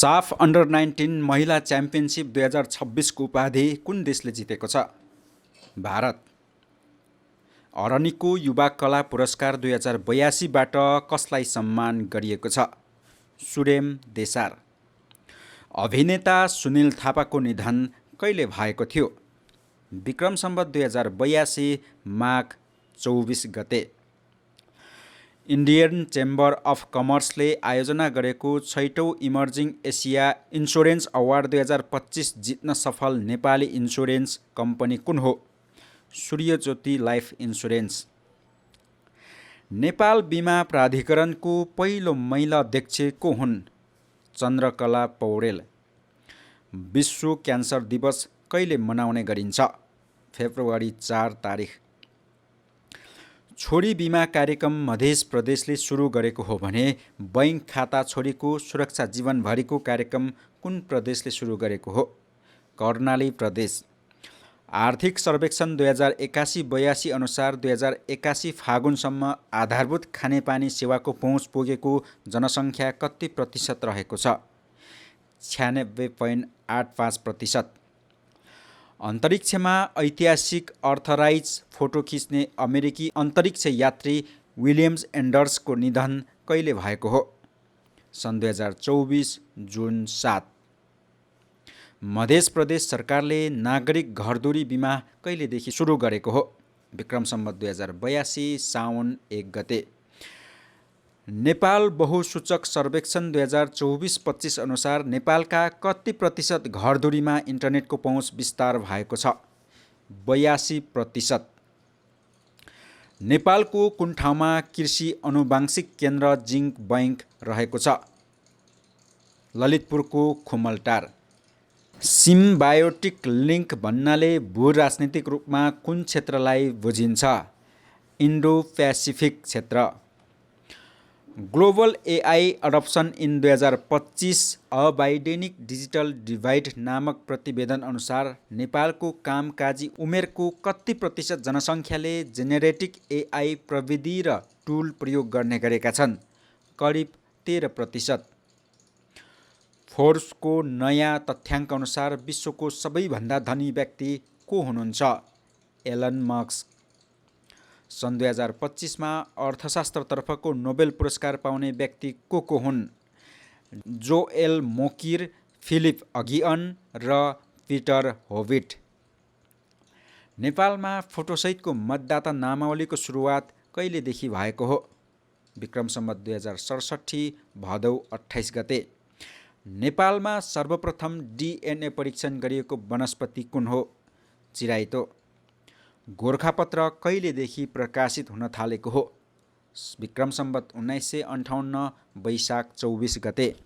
साफ under 19 महिला championship 2026 को उपाधि कुन देशले जितेको छ? भारत। अरनिको युवा कला पुरस्कार 2082 बाट कसलाई सम्मान गरिएको छ? सुरेम देसार। अभिनेता सुनिल थापाको निधन कहिले भएको थियो? विक्रम सम्वत 2082 माघ 24 गते। इन्डियन चेम्बर अफ कमर्सले आयोजना गरेको 6औं इमर्जिङ एसिया इन्स्योरेन्स अवार्ड 2025 जित्न सफल नेपाली इन्स्योरेन्स कम्पनी कुन हो? सूर्यज्योति लाइफ इन्स्योरेन्स। नेपाल बीमा प्राधिकरणको पहिलो महिला अध्यक्ष को हुन्? चन्द्रकला पौडेल। विश्व क्यान्सर दिवस कहिले मनाउने गरिन्छ? फेब्रुअरी 4 तारिख। छोरी बिमा कार्यक्रम मध्य प्रदेशले सुरु गरेको हो भने बैंक खाता छोरीको सुरक्षा जीवनभरिको कार्यक्रम कुन प्रदेशले सुरु गरेको हो? कर्णाली प्रदेश। आर्थिक सर्वेक्षण 2081-82 अनुसार 2081 फागुनसम्म आधारभूत खानेपानी सेवाको पहुँच पुगेको जनसङ्ख्या कति प्रतिशत रहेको छ? 96.85%। अन्तरिक्षमा ऐतिहासिक अर्थराइज फोटो खिच्ने अमेरिकी अन्तरिक्ष यात्री विलियम्स एन्डर्सको निधन कहिले भएको हो? सन् 2024 जुन 7। मध्य प्रदेश सरकारले नागरिक घरधुरी बिमा कहिलेदेखि सुरु गरेको हो? विक्रम सम्वत 2082 साउन 1 गते। नेपाल बहुसूचक सर्वेक्षण 2024-25 अनुसार नेपालका कति प्रतिशत घरधुरीमा इन्टरनेटको पहुँच विस्तार भएको छ? 82%। नेपालको कुन ठाउँमा कृषि अनुवांशिक केन्द्र जिङ्क बैंक रहेको छ? ललितपुरको खुमलटार। सिम्बायोटिक लिङ्क भन्नाले भू-राजनीतिक रूपमा कुन क्षेत्रलाई बुझिन्छ? इन्डो पेसिफिक क्षेत्र। Global AI adoption in 2025 a widening digital divide नामक प्रतिवेदन अनुसार नेपालको कामकाजी उमेरको कति प्रतिशत जनसङ्ख्याले जेनेरेटिभ एआई प्रविधि र टुल प्रयोग गर्ने गरेका छन्? करिब 13%। फोर्ब्सको नयाँ तथ्याङ्क अनुसार विश्वको सबैभन्दा धनी व्यक्ति को हुनुहुन्छ? Elon Musk. सन् 2025 मा अर्थशास्त्रतर्फको नोबेल पुरस्कार पाउने व्यक्ति को हुन्? जोएल मोकिर, फिलिप अगिअन र पिटर होभिट। नेपालमा फोटोसहितको मतदाता नामावलीको सुरुवात कहिलेदेखि भएको हो? विक्रम सम्वत 2067 भदौ 28 गते। नेपालमा सर्वप्रथम डिएनए परीक्षण गरिएको वनस्पति कुन हो? चिराइतो। गोरखापत्र कहिलेदेखि प्रकाशित हुन थालेको हो? विक्रम सम्वत 1958 वैशाख 24 गते।